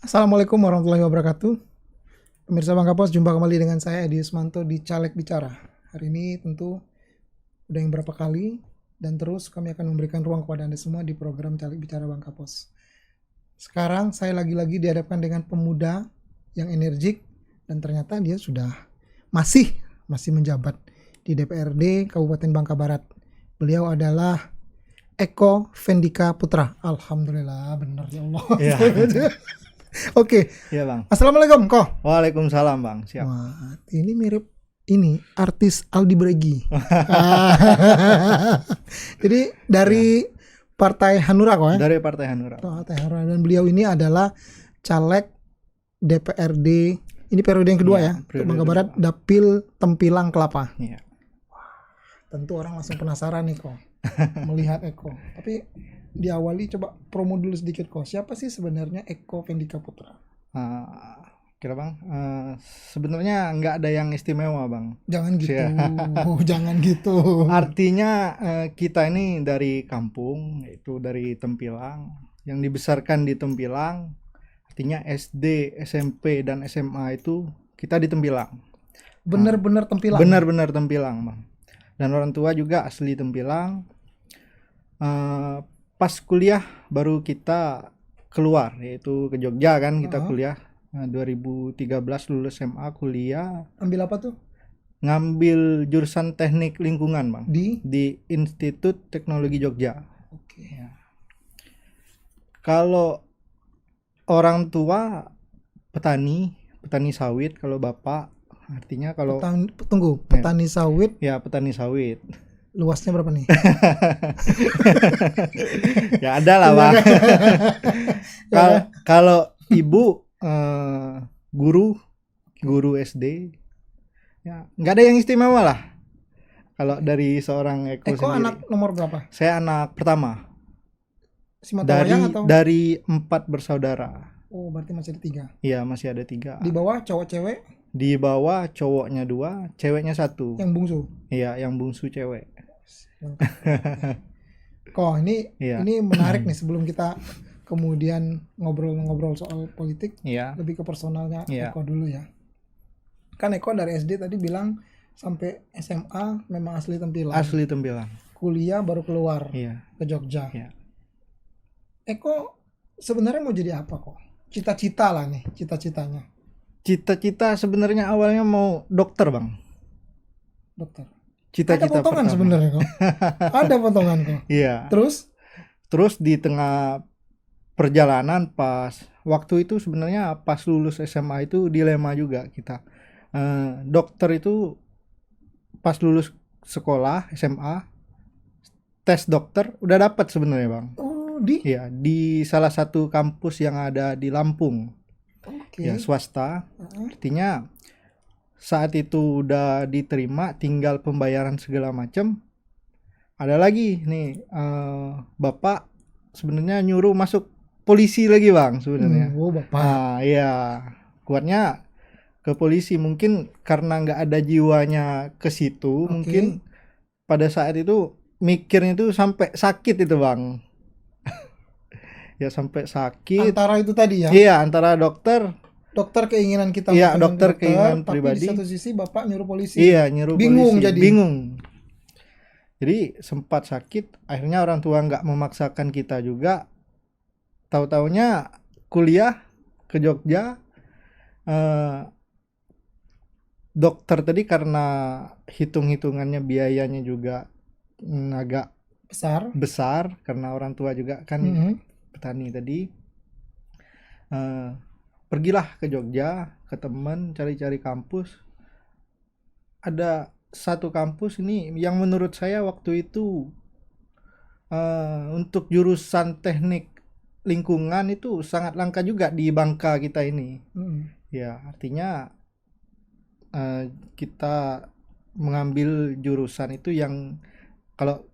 Assalamualaikum warahmatullahi wabarakatuh. Pemirsa Bang Kapos, jumpa kembali dengan saya Edi Ismanto di Caleg Bicara. Hari ini tentu udah yang berapa kali dan terus kami akan memberikan ruang kepada Anda semua di program Caleg Bicara Bang Kapos. Sekarang saya lagi-lagi dihadapkan dengan pemuda yang energik dan ternyata dia sudah masih menjabat di DPRD Kabupaten Bangka Barat. Beliau adalah Eko Vendika Putra. Alhamdulillah, benar ya Allah. Iya. Oke. Iya bang. Assalamualaikum Ko. Waalaikumsalam bang. Siap. Wah, ini mirip ini artis Aldi Bregi. Jadi dari Partai Hanura kok ya? Dari Partai Hanura. Partai Hanura, dan beliau ini adalah caleg DPRD. Ini periode yang kedua ya, untuk Bangka Barat, Dapil Tempilang Kelapa. Iya. Tentu orang langsung penasaran nih kok melihat Eko. Tapi diawali coba promo dulu sedikit kok. Siapa sih sebenarnya Eko Vendika Putra? Kira bang, sebenarnya nggak ada yang istimewa bang. Jangan gitu, Siap. jangan gitu. Artinya kita ini dari kampung, yaitu dari Tempilang, yang dibesarkan di Tempilang. Artinya SD, SMP dan SMA itu kita di Tempilang. Bener-bener Tempilang. Benar-benar Tempilang bang. Dan orang tua juga asli Tempilang. Pas kuliah baru kita keluar, yaitu ke Jogja kan kita kuliah. 2013 lulus SMA, kuliah. Ambil apa tuh? Ngambil jurusan teknik lingkungan bang. Di Institut Teknologi Jogja. Oke. Ya. Kalau orang tua petani sawit, kalau bapak artinya kalau petani sawit. Ya, petani sawit. Luasnya berapa nih? Ya ada lah bang. Kalau ibu guru SD, ya nggak ada yang istimewa lah. Kalau dari seorang Eko sendiri. Anak nomor berapa? Saya anak pertama. Atau? Dari 4 bersaudara. Oh, berarti masih ada 3. Iya, masih ada 3. Di bawah cowok cewek? Di bawah cowoknya 2, ceweknya 1. Yang bungsu? Iya, yang bungsu cewek. Kok ini menarik nih, sebelum kita kemudian ngobrol-ngobrol soal politik, lebih ke personalnya Eko dulu ya. Kan Eko dari SD tadi bilang sampai SMA memang asli Tempilang. Asli Tempilang. Kuliah baru keluar ke Jogja. Iya. Eko sebenarnya mau jadi apa kok? Cita-cita lah nih, cita-citanya. Cita-cita sebenarnya awalnya mau dokter bang. Dokter. Cita-cita ada potongan sebenarnya kok. Ada potongan kok. Iya. Terus di tengah perjalanan pas waktu itu sebenarnya pas lulus SMA itu dilema juga kita. Dokter itu pas lulus sekolah SMA tes dokter udah dapat sebenarnya bang. Oh di salah satu kampus yang ada di Lampung. Ya swasta. Artinya saat itu udah diterima, tinggal pembayaran segala macam. Ada lagi nih bapak sebenarnya nyuruh masuk polisi lagi bang sebenarnya. Bapak. Iya, kuatnya ke polisi, mungkin karena nggak ada jiwanya ke situ. Mungkin pada saat itu mikirnya itu sampai sakit itu bang. Ya sampai sakit. Antara itu tadi ya? Iya, antara dokter keinginan kita. Iya, dokter keinginan pribadi. Tapi di satu sisi bapak nyuruh polisi. Iya, nyuruh bingung polisi. Jadi. Bingung. Jadi sempat sakit. Akhirnya orang tua nggak memaksakan kita juga. Tahu-taunya kuliah ke Jogja. Dokter tadi karena hitung-hitungannya biayanya juga agak besar karena orang tua juga kan petani tadi. Pergilah ke Jogja, ke teman, cari-cari kampus. Ada satu kampus ini yang menurut saya waktu itu untuk jurusan teknik lingkungan itu sangat langka juga di Bangka kita ini. Ya, artinya kita mengambil jurusan itu yang kalau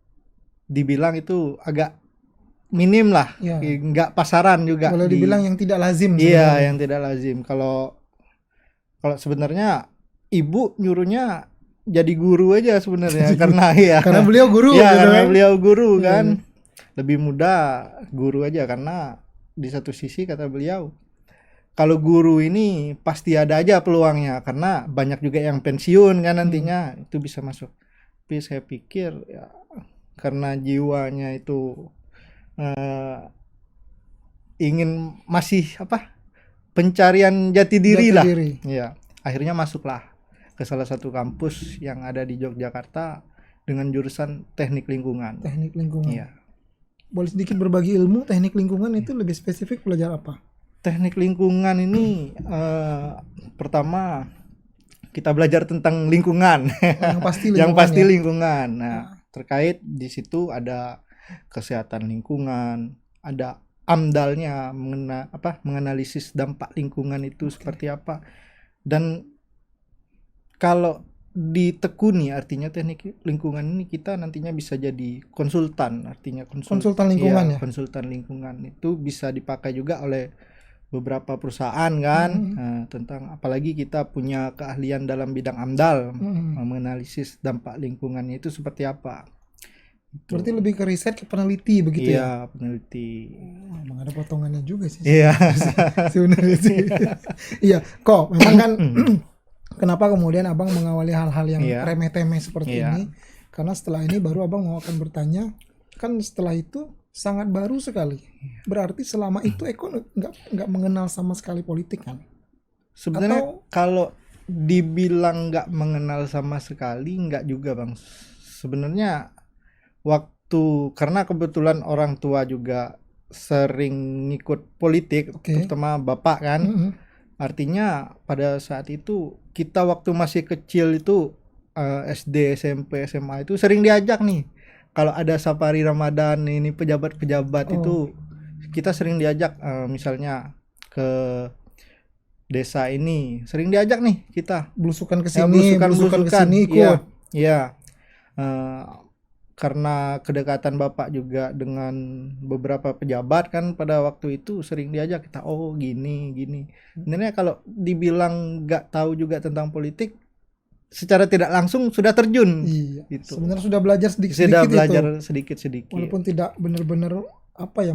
dibilang itu agak minim lah, nggak pasaran juga. Boleh dibilang yang tidak lazim. Iya, yang tidak lazim. Kalau sebenarnya ibu nyuruhnya jadi guru aja sebenarnya karena karena beliau guru. Iya, gitu karena beliau guru kan. Lebih mudah guru aja karena di satu sisi kata beliau kalau guru ini pasti ada aja peluangnya karena banyak juga yang pensiun kan nantinya itu bisa masuk. Tapi saya pikir ya karena jiwanya itu ingin masih pencarian jati diri lah. Ya, akhirnya masuklah ke salah satu kampus yang ada di Yogyakarta dengan jurusan teknik lingkungan. Teknik lingkungan. Iya. Boleh sedikit berbagi ilmu teknik lingkungan itu lebih spesifik belajar apa? Teknik lingkungan ini pertama kita belajar tentang lingkungan. Yang pasti lingkungan. Nah, terkait di situ ada kesehatan lingkungan, ada AMDAL-nya menganalisis dampak lingkungan itu seperti apa. Dan kalau ditekuni artinya teknik lingkungan ini kita nantinya bisa jadi konsultan, artinya konsultan lingkungan ya. Konsultan lingkungan itu bisa dipakai juga oleh beberapa perusahaan kan, tentang apalagi kita punya keahlian dalam bidang AMDAL, menganalisis dampak lingkungannya itu seperti apa. Berarti lebih ke riset, ke peneliti begitu ya? Iya, peneliti. Emang ada potongannya juga sih. Iya. Sebenarnya sih. Iya, kok memang kan kenapa kemudian Abang mengawali hal-hal yang remeh-temeh seperti ini? Karena setelah ini baru Abang mau akan bertanya, kan setelah itu sangat baru sekali. Berarti selama itu Eko nggak mengenal sama sekali politik kan? Sebenarnya kalau dibilang nggak mengenal sama sekali, nggak juga Bang. Sebenarnya karena kebetulan orang tua juga sering ngikut politik, terutama bapak kan. Artinya pada saat itu kita waktu masih kecil itu SD, SMP, SMA itu sering diajak nih. Kalau ada safari Ramadan ini pejabat-pejabat itu kita sering diajak, misalnya ke desa ini sering diajak nih kita belusukan ke sini, belusukan ke sini ikut. Iya. Karena kedekatan bapak juga dengan beberapa pejabat kan pada waktu itu sering diajak kita gini. Sebenarnya kalau dibilang nggak tahu juga tentang politik, secara tidak langsung sudah terjun. Iya. Gitu. Sebenarnya sudah belajar sedikit-sedikit. Sudah belajar sedikit-sedikit. Walaupun tidak benar-benar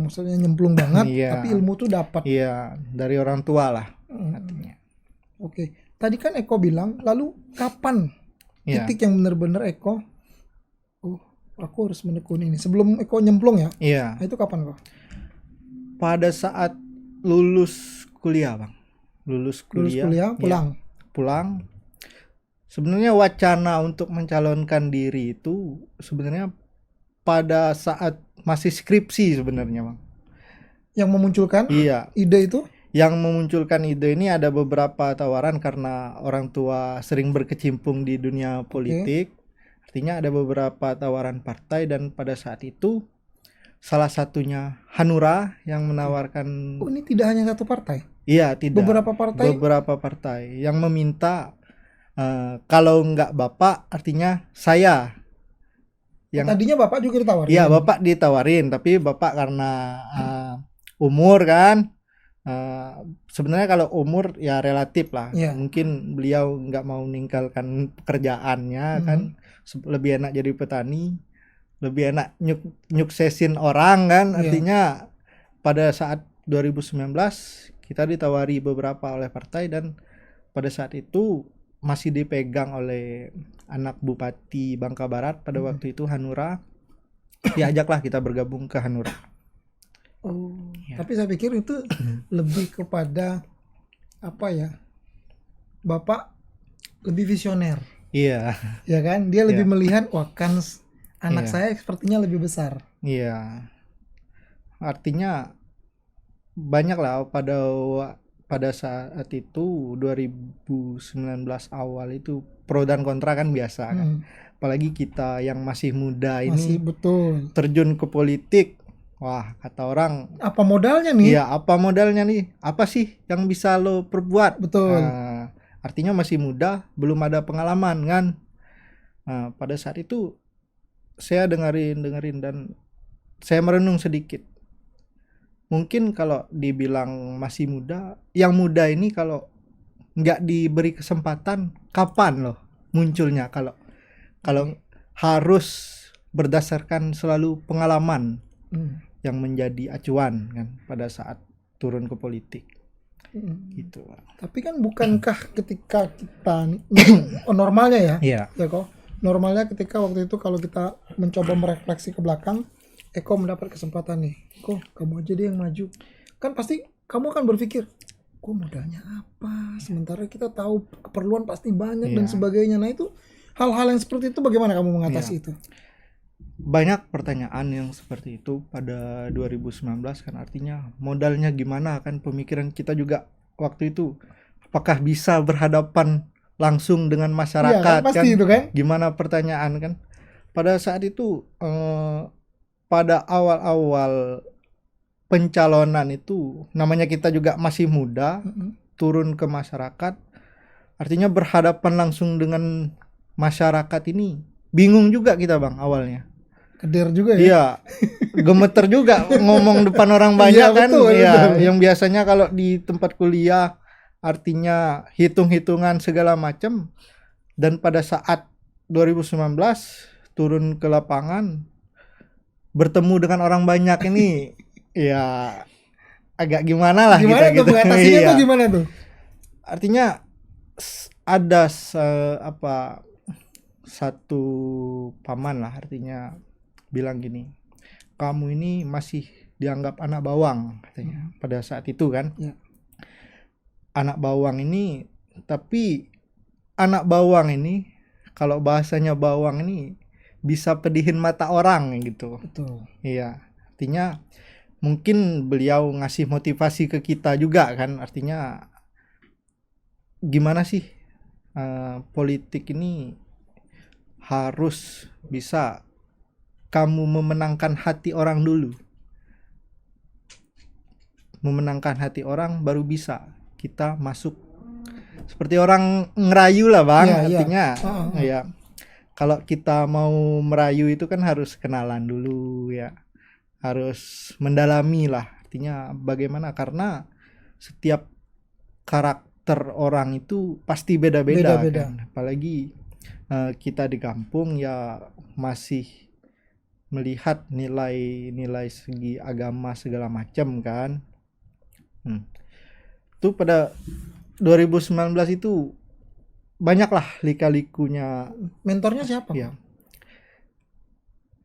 maksudnya nyemplung banget, tapi ilmu tuh dapat. Iya, dari orang tua lah artinya. Oke. Tadi kan Eko bilang, lalu kapan titik yang benar-benar Eko aku harus menekuni ini sebelum Eko nyemplung ya? Iya. Nah, itu kapan kok? Pada saat lulus kuliah Bang. Lulus kuliah pulang. Sebenarnya wacana untuk mencalonkan diri itu sebenarnya pada saat masih skripsi sebenarnya Bang. Yang memunculkan ide itu? Yang memunculkan ide ini ada beberapa tawaran karena orang tua sering berkecimpung di dunia politik. Artinya ada beberapa tawaran partai dan pada saat itu salah satunya Hanura yang menawarkan. Ini tidak hanya satu partai? Iya, tidak. Beberapa partai yang meminta kalau nggak Bapak artinya saya. Yang tadinya Bapak juga ditawarin? Iya, Bapak ditawarin, tapi Bapak karena umur kan, sebenarnya kalau umur ya relatif lah. Mungkin beliau nggak mau meninggalkan pekerjaannya kan, lebih enak jadi petani, lebih enak nyuksesin orang kan. Artinya pada saat 2019 kita ditawari beberapa oleh partai dan pada saat itu masih dipegang oleh anak Bupati Bangka Barat pada waktu itu Hanura. Diajaklah kita bergabung ke Hanura. Tapi saya pikir itu lebih kepada Bapak lebih visioner. Iya. Ya kan? Dia lebih melihat anak saya sepertinya lebih besar. Iya. Artinya banyak lah pada saat itu 2019 awal itu pro dan kontra kan biasa kan. Apalagi kita yang masih muda ini terjun ke politik. Wah, kata orang, apa modalnya nih? Iya, apa modalnya nih? Apa sih yang bisa lo perbuat? Betul. Artinya masih muda, belum ada pengalaman kan. Pada saat itu saya dengerin dan saya merenung sedikit. Mungkin kalau dibilang masih muda, yang muda ini kalau nggak diberi kesempatan, kapan loh munculnya? Kalau harus berdasarkan selalu pengalaman yang menjadi acuan kan pada saat turun ke politik. gitu. Tapi kan bukankah ketika kita normalnya ya, Iya. ya kok normalnya ketika waktu itu kalau kita mencoba merefleksi ke belakang, Eko mendapat kesempatan nih, kok kamu aja deh yang maju, kan pasti kamu akan berpikir, kok modalnya apa? Sementara kita tahu keperluan pasti banyak dan Iya. sebagainya. Nah itu hal-hal yang seperti itu bagaimana kamu mengatasi itu? Banyak pertanyaan yang seperti itu pada 2019 kan, artinya modalnya gimana kan, pemikiran kita juga waktu itu apakah bisa berhadapan langsung dengan Iya kan masyarakat pasti kan, itu kan. gimana pertanyaan kan pada saat itu. Pada awal-awal pencalonan itu namanya kita juga masih muda, turun ke masyarakat, artinya berhadapan langsung dengan masyarakat ini bingung juga kita bang awalnya. Keder juga ya. Iya, gemeter juga ngomong depan orang banyak Iya, kan. betul, Iya, betul. yang biasanya kalau di tempat kuliah artinya hitung-hitungan segala macam, dan pada saat 2019 turun ke lapangan bertemu dengan orang banyak ini ya agak gimana lah Gimana kita tuh gitu. mengatasinya Iya. tuh gimana tuh? Artinya ada satu paman lah, artinya bilang gini, kamu ini masih dianggap anak bawang katanya pada saat itu kan. Ya. Anak bawang ini, tapi anak bawang ini kalau bahasanya bawang ini bisa pedihin mata orang gitu. Betul. Iya, artinya mungkin beliau ngasih motivasi ke kita juga kan, artinya gimana sih politik ini harus bisa kamu memenangkan hati orang dulu. Memenangkan hati orang baru bisa kita masuk. Seperti orang ngerayu lah bang, Iya, iya. artinya ya kalau kita mau merayu itu kan harus kenalan dulu ya, harus mendalami lah, artinya bagaimana, karena setiap karakter orang itu pasti beda-beda. Beda-beda. Kan? Apalagi kita di kampung ya masih melihat nilai-nilai segi agama segala macam kan. Itu pada 2019 itu banyaklah lika-likunya. Mentornya siapa? Ya.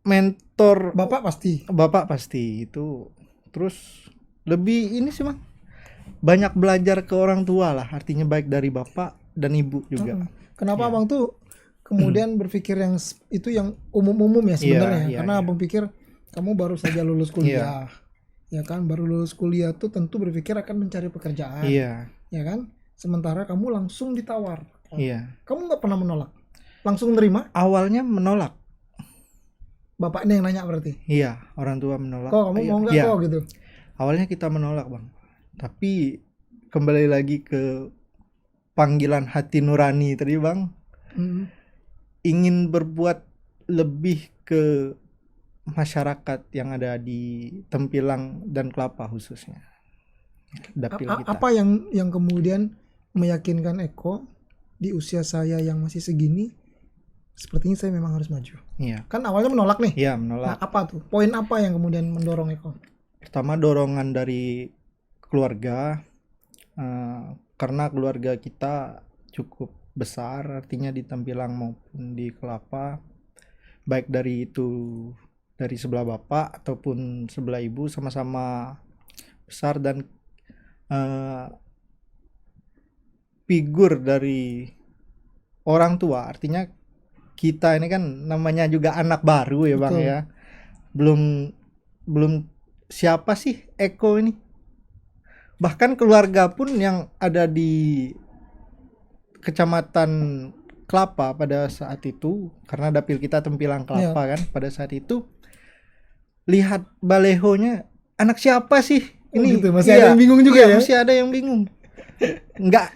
Mentor Bapak pasti. Bapak pasti itu. Terus lebih ini sih bang, banyak belajar ke orang tua lah, artinya baik dari bapak dan ibu juga. Kenapa abang tuh kemudian berpikir yang itu yang umum-umum ya sebenarnya? Iya, Karena iya. abang pikir kamu baru saja lulus kuliah, ya kan? Baru lulus kuliah tuh tentu berpikir akan mencari pekerjaan, Iya, ya kan? Sementara kamu langsung ditawar, iya. kamu nggak pernah menolak, langsung nerima? Awalnya menolak. Bapaknya yang nanya berarti? Iya, orang tua menolak. Kok kamu mau nggak Iya. kok gitu? Awalnya kita menolak bang, tapi kembali lagi ke panggilan hati nurani tadi bang, ingin berbuat lebih ke masyarakat yang ada di Tempilang dan Kelapa khususnya. Dapil kita. Apa yang kemudian meyakinkan Eko di usia saya yang masih segini, sepertinya saya memang harus maju? Iya. Kan awalnya menolak nih. Iya, Nah, menolak. apa tuh? Poin apa yang kemudian mendorong Eko? Pertama dorongan dari keluarga, karena keluarga kita cukup besar, artinya di Tempilang maupun di Kelapa, baik dari sebelah bapak ataupun sebelah ibu sama-sama besar, dan figur dari orang tua, artinya kita ini kan namanya juga anak baru ya bang. Betul. Ya, belum siapa sih Eko ini, bahkan keluarga pun yang ada di Kecamatan Kelapa pada saat itu, karena dapil kita Tempilang Kelapa kan, pada saat itu lihat balehonya, anak siapa sih ini? Gitu. Masih ada yang bingung juga ya? Masih ada yang bingung.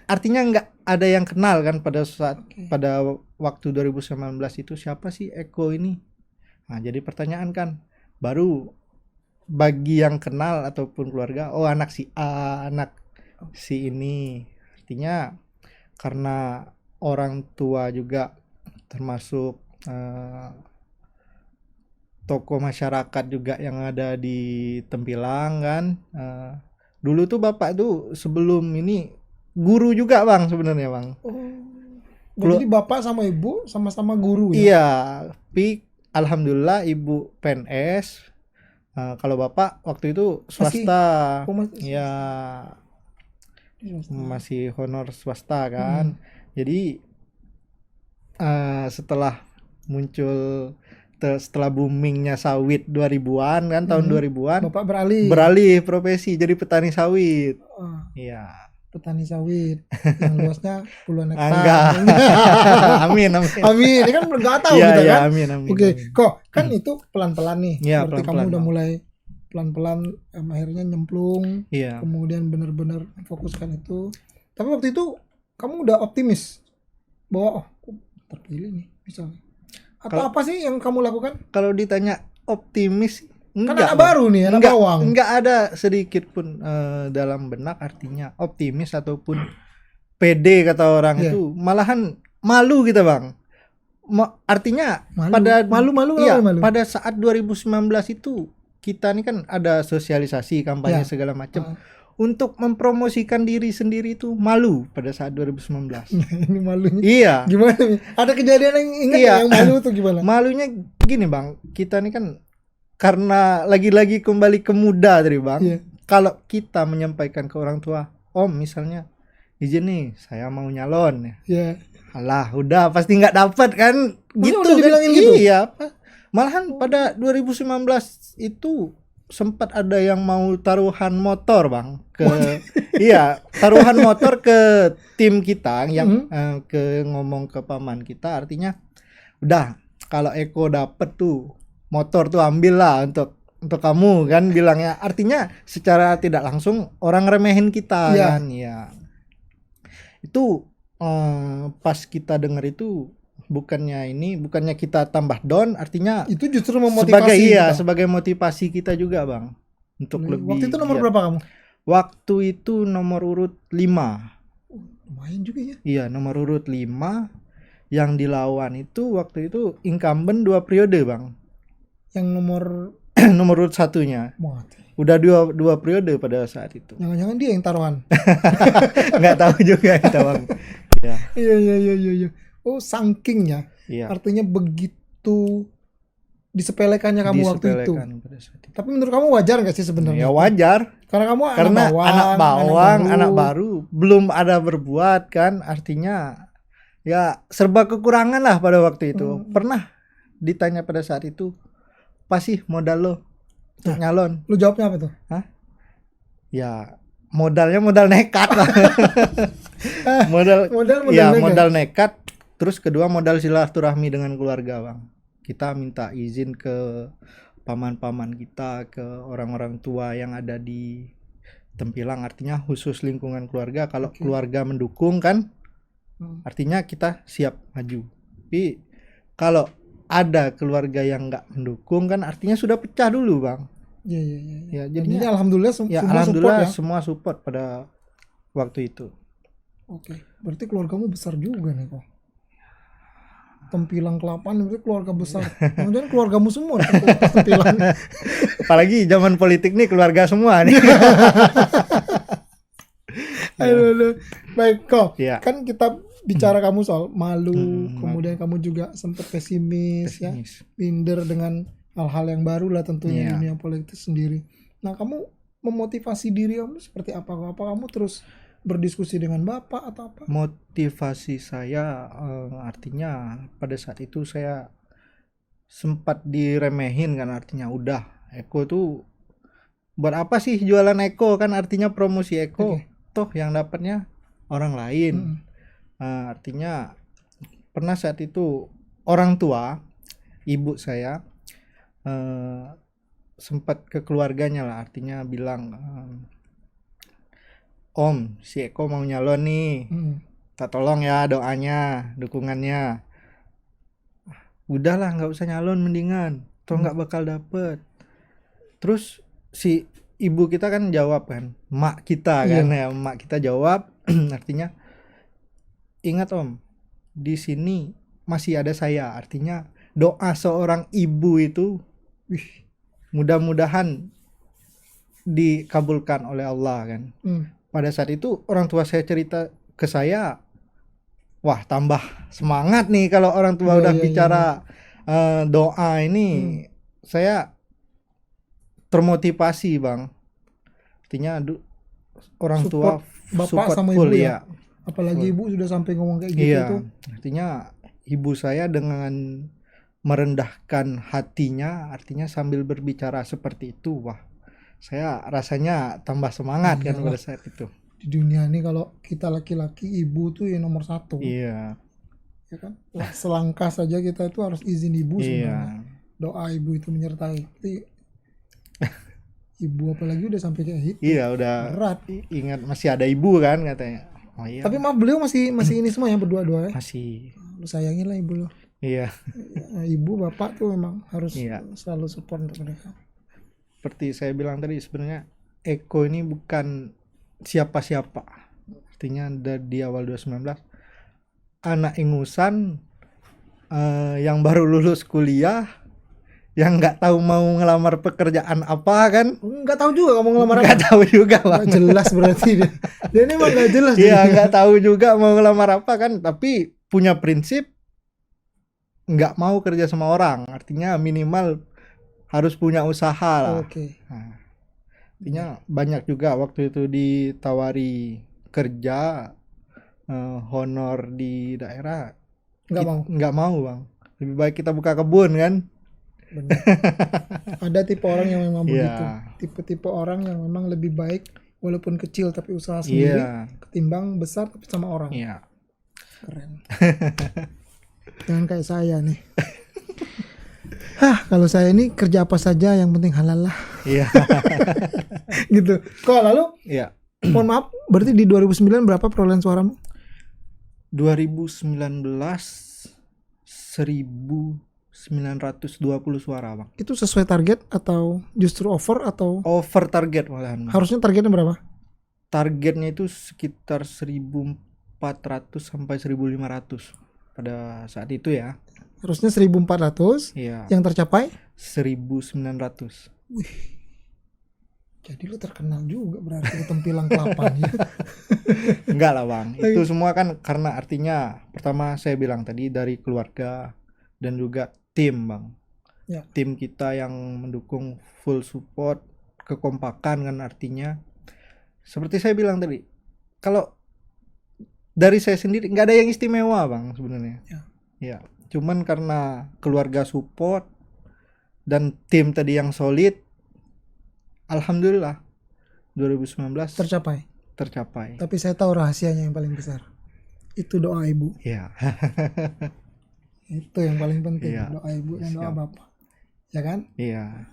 Artinya nggak ada yang kenal kan pada saat pada waktu 2019 itu, siapa sih Eko ini? Nah, jadi pertanyaan kan baru bagi yang kenal ataupun keluarga, oh anak si A, anak si ini. Artinya karena orang tua juga termasuk tokoh masyarakat juga yang ada di Tempilang kan, Dulu tuh bapak tuh sebelum ini guru juga bang sebenarnya bang. Jadi bapak sama ibu sama-sama guru ya? Iya, tapi alhamdulillah ibu PNS. Kalau bapak waktu itu swasta. Ya masih honor swasta kan. Jadi setelah muncul setelah boomingnya sawit 2000-an kan, tahun 2000-an bapak beralih profesi jadi petani sawit. Iya. Petani sawit yang luasnya puluhan hektar. Enggak. Amin. Ini kan nggak tahu ya, kita ya, kan. Amin. Oke, kok kan itu pelan-pelan nih. Ya, berarti pelan-pelan, kamu udah mulai pelan-pelan akhirnya nyemplung. Iya. Kemudian benar-benar fokuskan itu. Tapi waktu itu kamu udah optimis bahwa aku terpilih nih misalnya. Atau apa sih yang kamu lakukan? Kalau ditanya optimis, enggak. Kan anak baru nih, anak bawang. Enggak ada sedikit pun dalam benak artinya optimis ataupun pede kata orang itu. Malahan malu kita bang. Artinya malu. Pada saat 2019 itu kita nih kan ada sosialisasi kampanye segala macam. Untuk mempromosikan diri sendiri itu malu pada saat 2019. Ini malunya. Iya. Gimana? Ada kejadian yang ingat yang malu tuh gimana? Malunya gini bang, kita nih kan karena lagi-lagi kembali ke muda tadi bang. Iya. Kalau kita menyampaikan ke orang tua, om misalnya izin nih, saya mau nyalon. Iya. Alah, udah pasti nggak dapat kan? Gitu udah dibilangin kan? gitu. Iya. Malahan pada 2019 itu sempat ada yang mau taruhan motor bang taruhan motor ke tim kita yang ke ngomong ke paman kita, artinya udah kalau Eko dapet tuh motor tuh ambil lah untuk kamu kan bilangnya, artinya secara tidak langsung orang remehin kita kan ya. Itu pas kita dengar itu bukannya kita tambah down, artinya itu justru memotivasi sebagai motivasi kita juga bang untuk lebih. Waktu itu nomor berapa kamu? Waktu itu nomor urut 5. Lumayan juga ya. Iya, nomor urut 5. Yang dilawan itu waktu itu incumbent 2 periode bang. Yang nomor nomor urut 1-nya udah 2 periode pada saat itu. Jangan-jangan dia yang taruhan. Nggak tahu juga kita bang. Iya. Oh, saking ya. Artinya begitu disepelekannya kamu waktu itu. Tapi menurut kamu wajar nggak sih sebenarnya? Ya wajar. Karena kamu anak bawang, anak baru, belum ada berbuat kan, artinya ya serba kekurangan lah pada waktu itu. Pernah ditanya pada saat itu, apa sih modal lo untuk nyalon? Lu jawabnya apa tuh? Ya modalnya modal nekat lah. modal nekat. Terus kedua modal silaturahmi dengan keluarga bang. Kita minta izin ke paman-paman kita, ke orang-orang tua yang ada di Tempilang, artinya khusus lingkungan keluarga. Kalau keluarga mendukung kan, artinya kita siap maju. Tapi kalau ada keluarga yang nggak mendukung kan, artinya sudah pecah dulu bang. Iya. Jadi alhamdulillah semua support pada waktu itu. Oke, berarti keluargamu besar juga nih kok. Tempilang Kelapan itu keluarga besar. Kemudian keluargamu semua Tempilang. Apalagi zaman politik nih keluarga semua nih. Aduh. Baik kok. Kan kita bicara kamu soal malu, kemudian kamu juga sempat pesimis ya, minder dengan hal-hal yang baru lah tentunya dunia politik sendiri. Nah, kamu memotivasi diri kamu seperti apa? Apa kamu terus berdiskusi dengan bapak atau apa? Motivasi saya artinya pada saat itu saya sempat diremehin kan, artinya udah Eko tuh buat apa sih jualan Eko kan, artinya promosi Eko toh yang dapatnya orang lain. Artinya pernah saat itu orang tua ibu saya sempat ke keluarganya lah, artinya bilang Om, si Eko mau nyalon nih, tak tolong ya doanya, dukungannya. Udahlah, nggak usah nyalon mendingan, toh nggak bakal dapet. Terus si ibu kita kan jawab kan, mak kita kan ya, mak kita jawab, artinya ingat Om, di sini masih ada saya, artinya doa seorang ibu itu, mudah-mudahan dikabulkan oleh Allah kan. Pada saat itu orang tua saya cerita ke saya, wah tambah semangat nih kalau orang tua udah bicara doa ini. Saya termotivasi bang. Artinya orang tua bapak support sama full, ibu ya. Apalagi ibu sudah sampai ngomong kayak gitu Iya, tuh. artinya ibu saya dengan merendahkan hatinya, artinya sambil berbicara seperti itu, wah, saya rasanya tambah semangat kan pada saat itu. Di dunia ini kalau kita laki-laki, ibu tuh yang nomor 1. Iya. Ya kan? Selangkah saja kita itu harus izin ibu sebenarnya. Iya. Doa ibu itu menyertai. Tapi ibu apalagi udah sampai kayak gitu. Iya, udah berat. Ingat masih ada ibu kan katanya. Oh iya. Tapi maaf, beliau masih ini semua ya, berdua-dua ya. Masih. Lu sayangin lah ibu lo. Iya. Ibu bapak tuh memang harus Iya. selalu support untuk mereka. Seperti saya bilang tadi, sebenarnya Eko ini bukan siapa-siapa. Artinya di awal 2019 anak ingusan yang baru lulus kuliah, yang nggak tahu mau ngelamar pekerjaan apa kan. Nggak tahu juga kamu ngelamar apa. Nggak tahu juga bang. Nggak jelas berarti dia ini emang nggak jelas. Iya, nggak tahu juga mau ngelamar apa kan, tapi punya prinsip nggak mau kerja sama orang. Artinya minimal harus punya usaha lah. Oke. Nah, artinya banyak juga waktu itu ditawari kerja honor di daerah, nggak mau bang. Lebih baik kita buka kebun kan. Benar. Ada tipe orang yang memang begitu. Tipe-tipe orang yang memang lebih baik walaupun kecil tapi usaha sendiri ketimbang besar tapi sama orang. Iya. Keren. Jangan kayak saya nih. Kalau saya ini kerja apa saja yang penting halal lah. Iya. Gitu. Kok lalu? Iya. Mohon maaf, berarti di 2009 berapa perolehan suaramu? 2019 1920 suara bang. Itu sesuai target atau justru over atau? Over target malahan. Harusnya targetnya berapa? Targetnya itu sekitar 1400 sampai 1500 pada saat itu ya. Harusnya 1400. Iya. Yang tercapai 1900. Wih. Jadi lu terkenal juga berarti tempilang kelapanya. Enggak lah bang. Itu semua kan karena artinya pertama saya bilang tadi dari keluarga dan juga tim bang. Ya. Tim kita yang mendukung, full support, kekompakan kan artinya. Seperti saya bilang tadi, kalau dari saya sendiri nggak ada yang istimewa bang sebenarnya. Ya. Cuman karena keluarga support dan tim tadi yang solid, alhamdulillah 2019 tercapai. Tapi saya tahu rahasianya yang paling besar. Itu doa ibu. Iya. Itu yang paling penting, doa ibu dan doa bapak. Ya kan? Iya.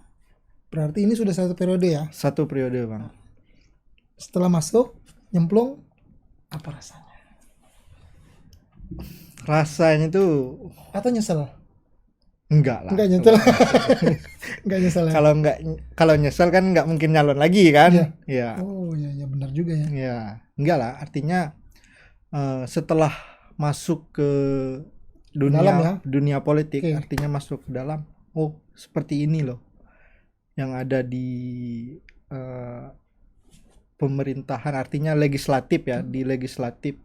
Berarti ini sudah 1 periode ya? 1 periode bang. Setelah masuk, nyemplung, apa rasanya? Rasanya tuh atau nyesel? Enggak lah. Enggak nyesel. Enggak nyesel. Ya? Kalau nyesel kan nggak mungkin nyalon lagi kan? Iya. Oh ya benar juga ya. Iya. Enggak lah. Artinya setelah masuk ke dunia politik, artinya masuk ke dalam. Oh seperti ini loh yang ada di pemerintahan, artinya legislatif ya, di legislatif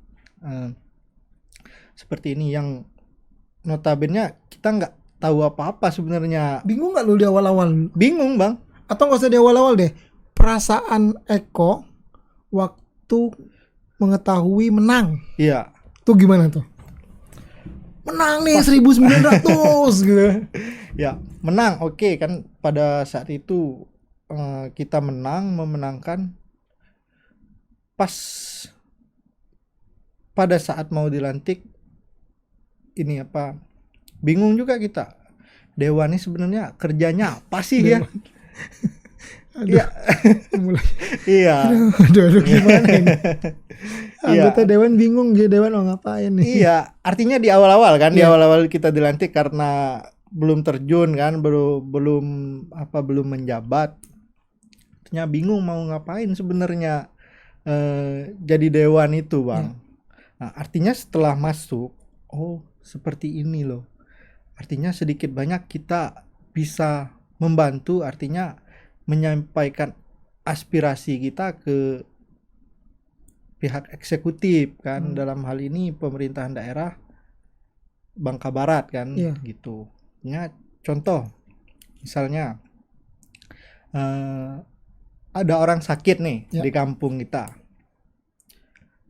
seperti ini yang notabene kita nggak tahu apa-apa sebenarnya. Bingung nggak lu di awal-awal? Bingung bang. Atau nggak usah di awal-awal deh. Perasaan Eko waktu mengetahui menang. Iya. Tuh gimana tuh? Menang nih 1900 gitu. Ya menang, oke kan pada saat itu kita memenangkan. Pas pada saat mau dilantik ini apa, bingung juga kita, Dewan ini sebenarnya kerjanya apa sih ya? Iya. Iya. Aduh gimana ini? Anggota Dewan bingung, dia Dewan mau ngapain nih? Iya, artinya di awal-awal kan, di awal-awal kita dilantik karena belum terjun kan, belum menjabat. Artinya bingung mau ngapain sebenarnya jadi Dewan itu bang. Nah, artinya setelah masuk, oh seperti ini loh. Artinya sedikit banyak kita bisa membantu, artinya menyampaikan aspirasi kita ke pihak eksekutif kan, dalam hal ini pemerintahan daerah Bangka Barat kan, Iya. gitu. Ya, contoh misalnya ada orang sakit nih Ya. di kampung kita.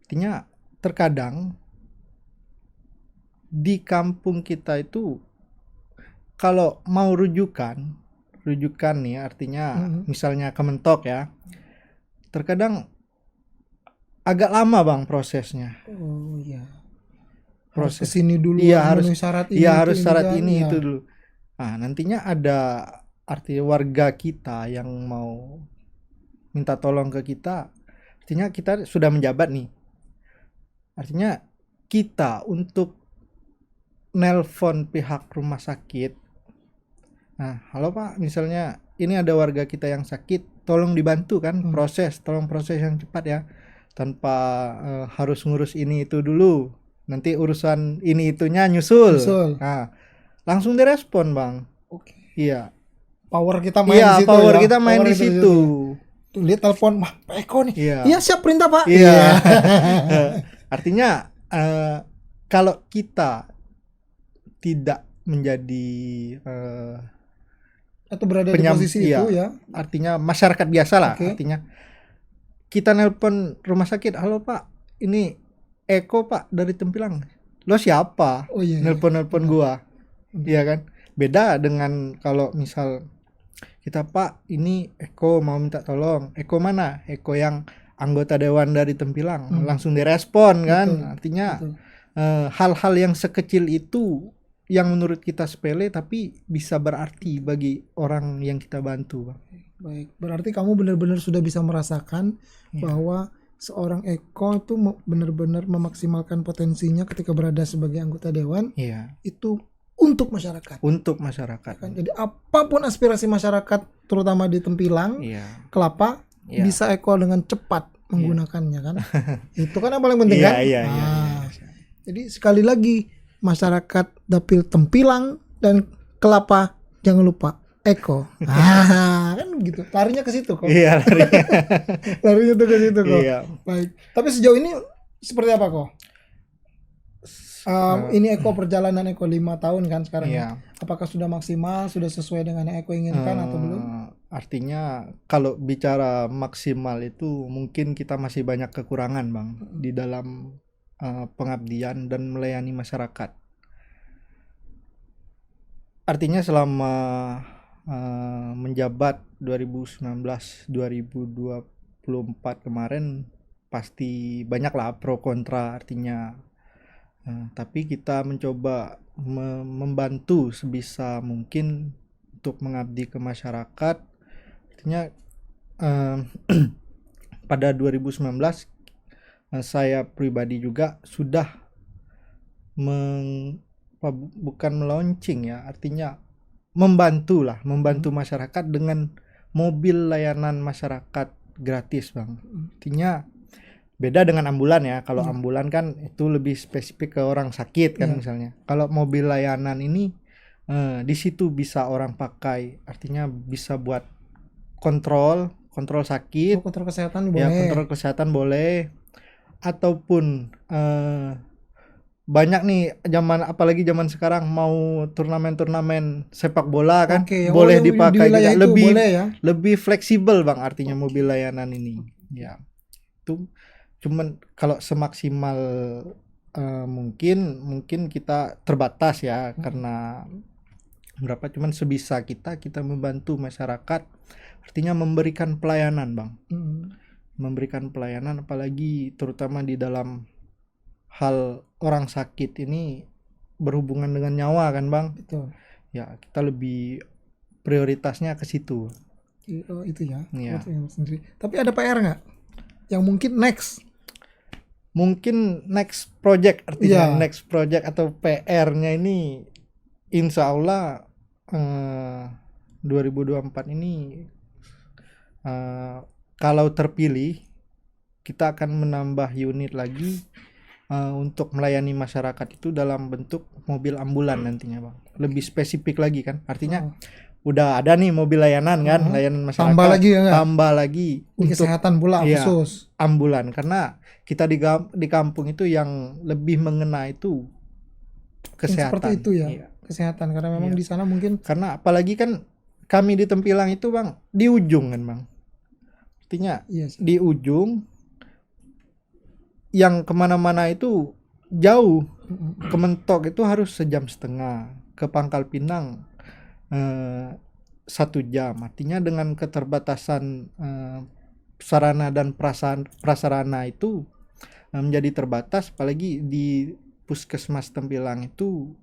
Artinya terkadang di kampung kita itu kalau mau rujukan nih, artinya misalnya ke Mentok ya, terkadang agak lama bang prosesnya. Oh iya. Harus Proses kesini dulu, iya harus memenuhi syarat ini, iya itu, harus ini syarat kan, ini iya. itu dulu. Nah, nantinya ada artinya warga kita yang mau minta tolong ke kita, artinya kita sudah menjabat nih. Artinya kita untuk nelpon pihak rumah sakit. Nah, halo Pak, misalnya ini ada warga kita yang sakit, tolong dibantu kan tolong proses yang cepat ya. Tanpa harus ngurus ini itu dulu. Nanti urusan ini itunya nyusul. Nah, langsung direspon, Bang. Oke. Iya. Power kita main Iya, di situ power ya. kita main Power di kita situ. Tuh lihat telepon, Pak Eko nih. Iya. Iya, siap perintah, Pak. Iya. Artinya kalau kita tidak menjadi atau berada di posisi itu ya. Artinya masyarakat biasa lah. Oke. Artinya kita nelpon rumah sakit, halo Pak, ini Eko Pak dari Tempilang. Lo siapa? Oh iya. Nelpon gua. Iya kan? Beda dengan kalau misal kita, Pak, ini Eko mau minta tolong. Eko mana? Eko yang anggota dewan dari Tempilang. Langsung direspon kan. Artinya hal-hal yang sekecil itu yang menurut kita sepele tapi bisa berarti bagi orang yang kita bantu, Bang. Baik, berarti kamu benar-benar sudah bisa merasakan bahwa seorang Eko itu benar-benar memaksimalkan potensinya ketika berada sebagai anggota dewan. Iya. Itu untuk masyarakat. Untuk masyarakat. Kan? Jadi apapun aspirasi masyarakat, terutama di Tempilang, Kelapa, bisa Eko dengan cepat menggunakannya kan. Itu kan yang paling penting kan. Iya. Jadi sekali lagi masyarakat dapil Tempilang dan Kelapa jangan lupa Eko. Kan gitu. Larinya ke situ kok. Iya, Larinya tuh ke situ kok. Iya. Baik. Tapi sejauh ini seperti apa kok? Ini Eko perjalanan Eko 5 tahun kan sekarang. Iya. Apakah sudah maksimal, sudah sesuai dengan yang Eko inginkan atau belum? Artinya kalau bicara maksimal itu mungkin kita masih banyak kekurangan, Bang, di dalam pengabdian dan melayani masyarakat. Artinya selama menjabat 2019-2024 kemarin pasti banyaklah pro kontra, artinya tapi kita mencoba membantu sebisa mungkin untuk mengabdi ke masyarakat. Artinya pada 2019 saya pribadi juga sudah bukan melaunching ya, artinya membantu masyarakat dengan mobil layanan masyarakat gratis, Bang. Artinya beda dengan ambulan ya. Kalau ambulan kan itu lebih spesifik ke orang sakit kan misalnya. Kalau mobil layanan ini di situ bisa orang pakai, artinya bisa buat kontrol sakit. Kontrol kesehatan boleh. Ya, kontrol kesehatan boleh. Ataupun banyak nih apalagi zaman sekarang mau turnamen sepak bola kan, boleh dipakai juga, lebih fleksibel, Bang, artinya mobil layanan ini. Ya. Itu cuman kalau semaksimal mungkin kita terbatas ya, karena berapa, cuman sebisa kita membantu masyarakat, artinya memberikan pelayanan, Bang. Memberikan pelayanan, apalagi terutama di dalam hal orang sakit ini berhubungan dengan nyawa kan, Bang. Betul. Ya, kita lebih prioritasnya ke situ. Itu ya. Ya. Tapi ada PR nggak yang mungkin next project, artinya next project atau PR-nya ini insya Allah 2024 ini kalau terpilih kita akan menambah unit lagi untuk melayani masyarakat itu dalam bentuk mobil ambulan nantinya, Bang. Lebih spesifik lagi kan, artinya udah ada nih mobil layanan kan, layanan masyarakat. Tambah lagi ya nggak? Tambah lagi Ini kesehatan pula iya, khusus. ambulan, karena kita di kampung itu yang lebih mengena itu Yang kesehatan. seperti itu ya, Iya. kesehatan, karena memang Iya. di sana mungkin Karena apalagi kan kami di Tempilang itu Bang di ujung kan Bang. Artinya iya sih. di ujung yang kemana-mana itu jauh. Ke Mentok itu harus 1,5 jam, ke Pangkal Pinang 1 jam. Artinya dengan keterbatasan sarana dan prasarana itu menjadi terbatas, apalagi di Puskesmas Tempilang itu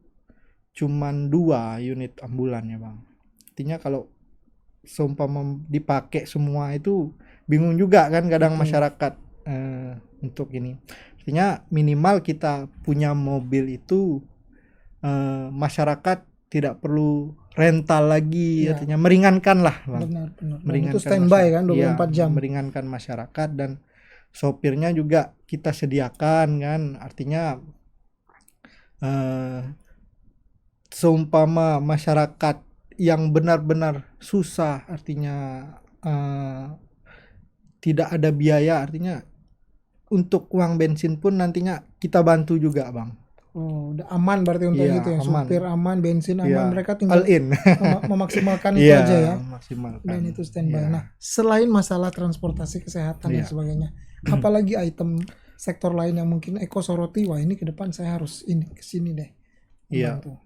cuman 2 unit ambulan ya Bang. Artinya kalau seumpama dipakai semua itu bingung juga kan kadang masyarakat untuk ini. Artinya minimal kita punya mobil itu masyarakat tidak perlu rental lagi, Iya. artinya meringankan lah Bang. Benar. Dan Meringankan itu standby kan 24 iya, jam. meringankan masyarakat, dan sopirnya juga kita sediakan kan, artinya seumpama masyarakat yang benar-benar susah, artinya tidak ada biaya, artinya untuk uang bensin pun nantinya kita bantu juga Bang. Oh, udah aman berarti untuk Iya, itu ya. aman. Supir aman, bensin aman, Iya, mereka tinggal all in. memaksimalkan itu Iya, aja ya. maksimalkan. Dan itu standby. Iya. Nah, selain masalah transportasi, kesehatan dan Iya. sebagainya, apalagi item sektor lain yang mungkin Eko soroti, wah ini ke depan saya harus ini kesini deh. Iya. Membantu.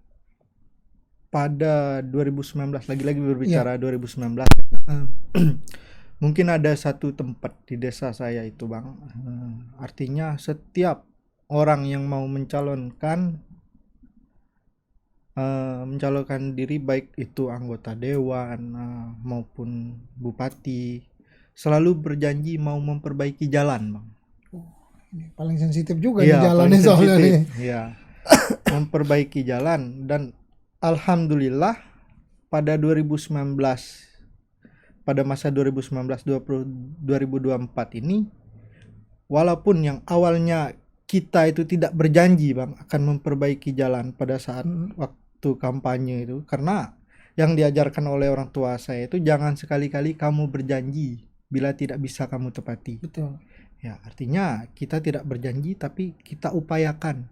Pada 2019, lagi-lagi berbicara 2019, mungkin ada satu tempat di desa saya itu Bang, artinya setiap orang yang mau mencalonkan diri, baik itu anggota dewan maupun bupati, selalu berjanji mau memperbaiki jalan Bang. Ini paling sensitif juga Iya, nih jalannya paling soalnya sensitif. nih. Iya. Memperbaiki jalan, dan alhamdulillah pada 2019, pada masa 2019-2024 ini, walaupun yang awalnya kita itu tidak berjanji Bang akan memperbaiki jalan pada saat waktu kampanye itu, karena yang diajarkan oleh orang tua saya itu jangan sekali-kali kamu berjanji bila tidak bisa kamu tepati. Betul. Ya, artinya kita tidak berjanji tapi kita upayakan.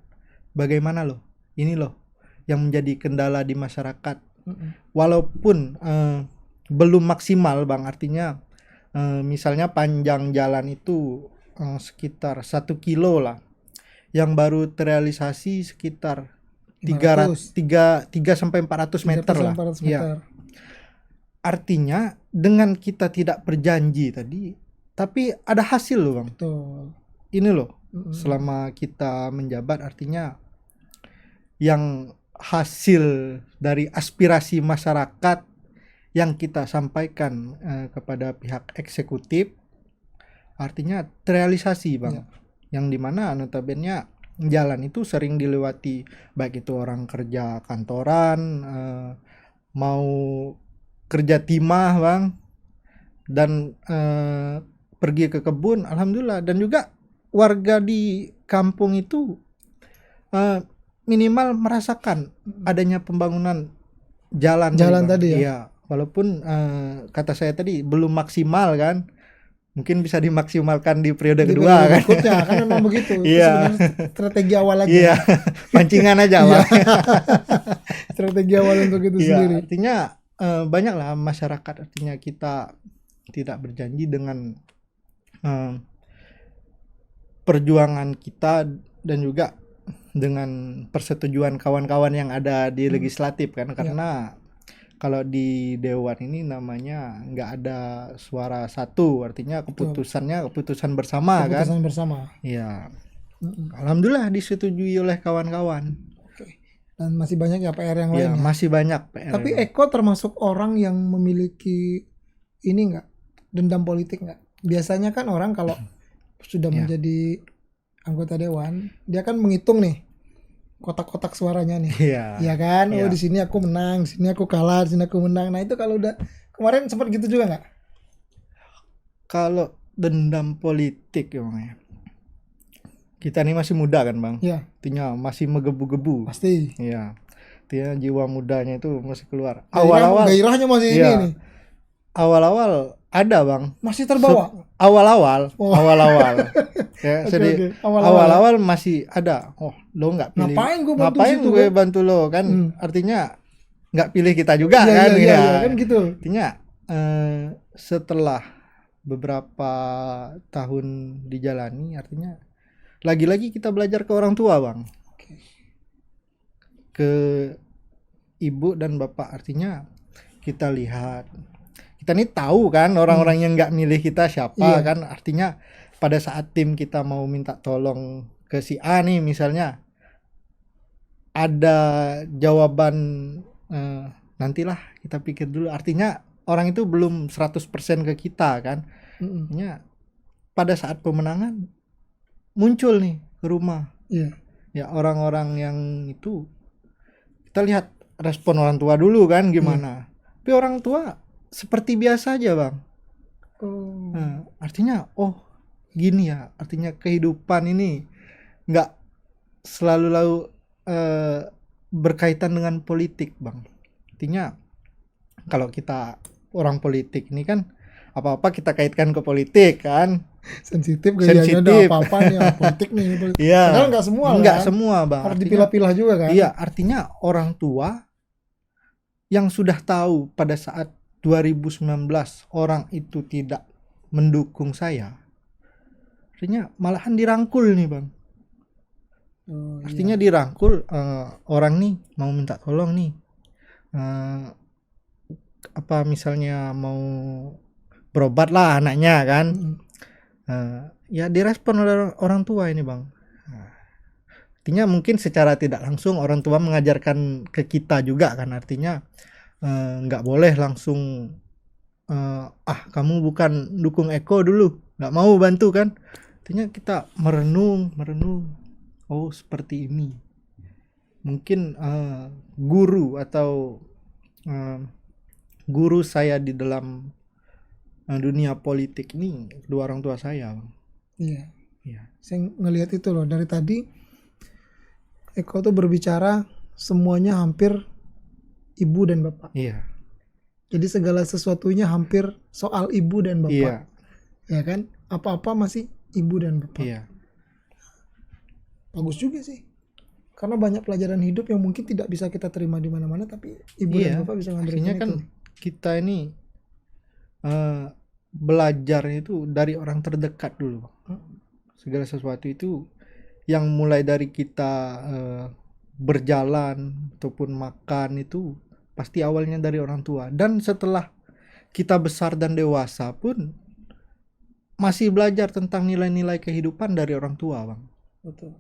Bagaimana loh? Ini loh yang menjadi kendala di masyarakat. Walaupun belum maksimal Bang, artinya misalnya panjang jalan itu sekitar 1 kilo lah, yang baru terrealisasi sekitar 3 sampai 400 meter lah. 400 Ya. meter. Artinya dengan kita tidak berjanji tadi, tapi ada hasil loh Bang. Betul. Ini loh, selama kita menjabat, artinya yang hasil dari aspirasi masyarakat yang kita sampaikan kepada pihak eksekutif, artinya terrealisasi Bang. Iya. Yang dimana notabene jalan itu sering dilewati baik itu orang kerja kantoran, mau kerja timah Bang, dan pergi ke kebun, alhamdulillah. Dan juga warga di kampung itu minimal merasakan adanya pembangunan jalan Jalan Bang. tadi ya? Iya, walaupun kata saya tadi belum maksimal kan, mungkin bisa dimaksimalkan di periode Di kedua periode kan. berikutnya, kan memang begitu. Itu Iya. sebenarnya strategi awal aja. Iya, pancingan aja Bang. Strategi awal untuk itu Iya, sendiri. artinya banyaklah masyarakat, artinya kita tidak berjanji dengan perjuangan kita dan juga dengan persetujuan kawan-kawan yang ada di legislatif kan, karena kalau di dewan ini namanya nggak ada suara satu, artinya keputusan bersama kan. Keputusan bersama. Iya, alhamdulillah disetujui oleh kawan-kawan. Oke. Dan masih banyak ya PR yang Ya, lain ya. masih banyak PR. Tapi Eko termasuk orang yang memiliki ini nggak, dendam politik nggak? Biasanya kan orang kalau sudah menjadi anggota dewan, dia kan menghitung nih kotak-kotak suaranya nih. Iya. Iya kan? Oh, Iya. di sini aku menang, di sini aku kalah, di sini aku menang. Nah, itu kalau udah kemarin sempat gitu juga nggak? Kalau dendam politik ya Bang ya. Kita nih masih muda kan Bang. Iya, Artinya masih menggebu-gebu. pasti. Iya. artinya jiwa mudanya itu masih keluar. Awal-awal gairahnya masih iya, ini nih. Awal-awal ada bang. Masih terbawa. Awal-awal, Oh. awal-awal. Ya, Oke. awal-awal masih ada. Oh, lo nggak pilih. Ngapain gue bantu lo kan? Artinya nggak pilih kita juga kan? Iya, kan gitu. Artinya setelah beberapa tahun dijalani, artinya lagi-lagi kita belajar ke orang tua bang. Ke ibu dan bapak, artinya kita lihat, kita nih tahu kan orang-orang yang nggak milih kita siapa kan, artinya pada saat tim kita mau minta tolong ke si A nih misalnya, ada jawaban nantilah kita pikir dulu, artinya orang itu belum 100% ke kita kan. Artinya pada saat pemenangan muncul nih ke rumah ya orang-orang yang itu, kita lihat respon orang tua dulu kan gimana. Tapi orang tua seperti biasa aja bang. Nah, artinya oh gini ya, artinya kehidupan ini nggak selalu berkaitan dengan politik bang. Artinya kalau kita orang politik ini kan apa-apa kita kaitkan ke politik kan, sensitif. Ada apa-apa nih politik nih. Iya. Padahal nggak semua bang. Harus dipilah-pilah juga kan. Iya, artinya orang tua yang sudah tahu pada saat 2019 orang itu tidak mendukung saya, artinya malahan dirangkul nih bang. Artinya dirangkul, orang nih mau minta tolong nih, apa misalnya mau berobat lah anaknya kan, ya direspon oleh orang tua ini bang. Artinya mungkin secara tidak langsung orang tua mengajarkan ke kita juga kan, artinya nggak boleh langsung kamu bukan dukung Eko dulu, nggak mau bantu kan. Artinya kita merenung, oh seperti ini. Mungkin guru atau guru saya di dalam dunia politik ini kedua orang tua saya. Iya. Saya ngelihat itu loh dari tadi Eko tuh berbicara semuanya hampir ibu dan bapak. Iya. Jadi segala sesuatunya hampir soal ibu dan bapak. Iya. Ya kan? Apa-apa masih ibu dan bapak. Iya. Bagus juga sih. Karena banyak pelajaran hidup yang mungkin tidak bisa kita terima di mana-mana, tapi ibu dan bapak bisa ngambilnya kan itu. Kita ini belajar itu dari orang terdekat dulu. Segala sesuatu itu yang mulai dari kita berjalan ataupun makan itu pasti awalnya dari orang tua, dan setelah kita besar dan dewasa pun masih belajar tentang nilai-nilai kehidupan dari orang tua bang. Betul.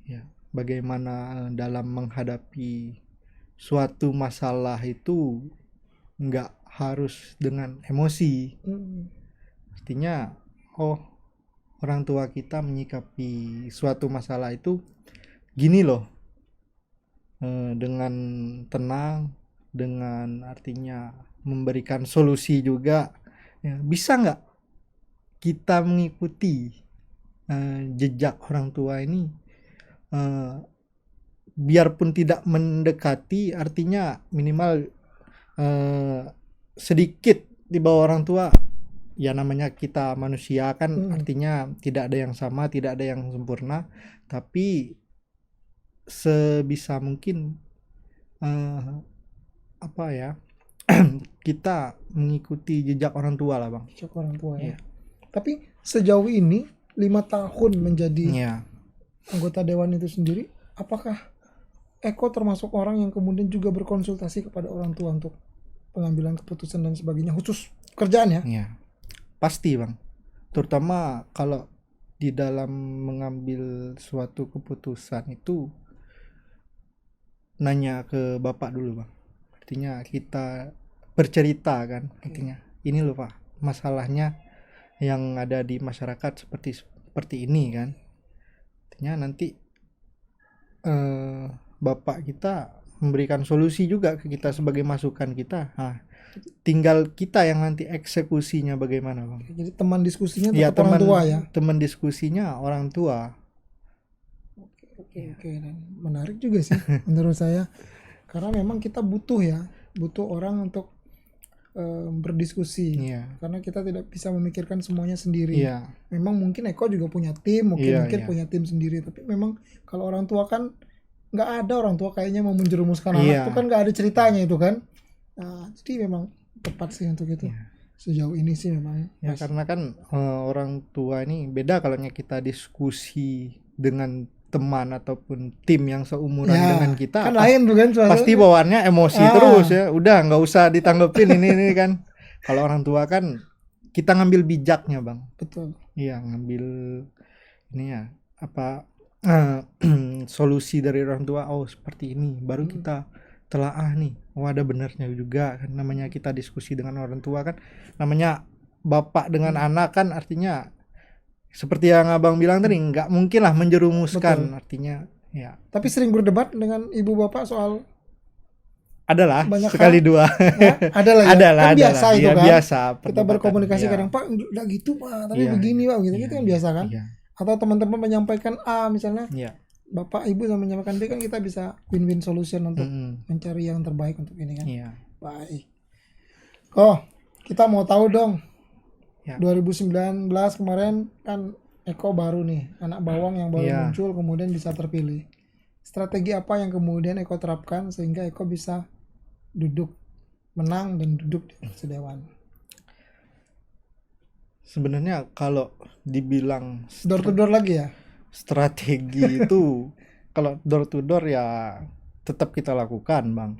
Ya, bagaimana dalam menghadapi suatu masalah itu nggak harus dengan emosi. Artinya orang tua kita menyikapi suatu masalah itu gini loh, dengan tenang, dengan artinya memberikan solusi juga. Ya, bisa nggak kita mengikuti jejak orang tua ini, biarpun tidak mendekati, artinya minimal sedikit di bawah orang tua. Ya namanya kita manusia kan, artinya tidak ada yang sama, tidak ada yang sempurna, tapi sebisa mungkin kita mengikuti jejak orang tua lah bang. Jejak orang tua ya. Tapi sejauh ini 5 tahun menjadi anggota dewan itu sendiri, apakah Eko termasuk orang yang kemudian juga berkonsultasi kepada orang tua untuk pengambilan keputusan dan sebagainya, khusus kerjaan ya? Iya, pasti bang. Terutama kalau di dalam mengambil suatu keputusan itu nanya ke bapak dulu bang. Artinya kita bercerita kan, artinya ini loh pak masalahnya yang ada di masyarakat seperti ini kan. Artinya nanti bapak kita memberikan solusi juga ke kita sebagai masukan kita. Tinggal kita yang nanti eksekusinya bagaimana bang. Jadi teman diskusinya tetap orang tua ya? Teman diskusinya orang tua. Oke, dan menarik juga sih menurut saya. Karena memang kita butuh orang untuk berdiskusi. Iya. Karena kita tidak bisa memikirkan semuanya sendiri. Iya. Memang mungkin Eko juga punya tim, mungkin Iya. punya tim sendiri. Tapi memang kalau orang tua kan nggak ada orang tua kayaknya mau menjerumuskan anak Iya. itu kan nggak ada ceritanya itu kan. Nah, jadi memang tepat sih untuk itu. Iya. Sejauh ini sih memang. Ya karena kan orang tua ini beda kalau kita diskusi dengan teman ataupun tim yang seumuran Ya, dengan kita, kan lain tuh kan suasana. pasti bawaannya emosi Ah. terus ya. Udah nggak usah ditanggepin ini kan. Kalau orang tua kan kita ngambil bijaknya bang. Betul. Iya ngambil ini ya apa solusi dari orang tua. Oh seperti ini. Baru kita telaah nih. Oh ada benarnya juga kan, namanya kita diskusi dengan orang tua kan. Namanya bapak dengan anak kan artinya seperti yang abang bilang tadi nggak mungkin lah menjerumuskan. Betul. Artinya ya Tapi sering berdebat dengan ibu bapak soal adalah banyak sekali hal. dua. Ada lah ya. Adalah, Kan biasa adalah. itu Ya, kan. biasa Kita perdebatan. berkomunikasi Iya. kadang Pak enggak gitu Pak, tapi Iya, begini Pak gitu. Iya, Itu kan biasa kan. Iya. Atau teman-teman menyampaikan A misalnya, Iya. bapak ibu sama menyampaikan B kan kita bisa win-win solution untuk Mm-mm. mencari yang terbaik untuk ini kan. Iya. Baik. Oh, kita mau tahu dong. Ya. 2019 kemarin kan Eko baru nih, anak bawang yang baru Iya. muncul kemudian bisa terpilih. Strategi apa yang kemudian Eko terapkan sehingga Eko bisa duduk menang dan duduk di kursi dewan? Sebenarnya kalau dibilang Door to door lagi ya? strategi itu kalau door to door ya tetap kita lakukan bang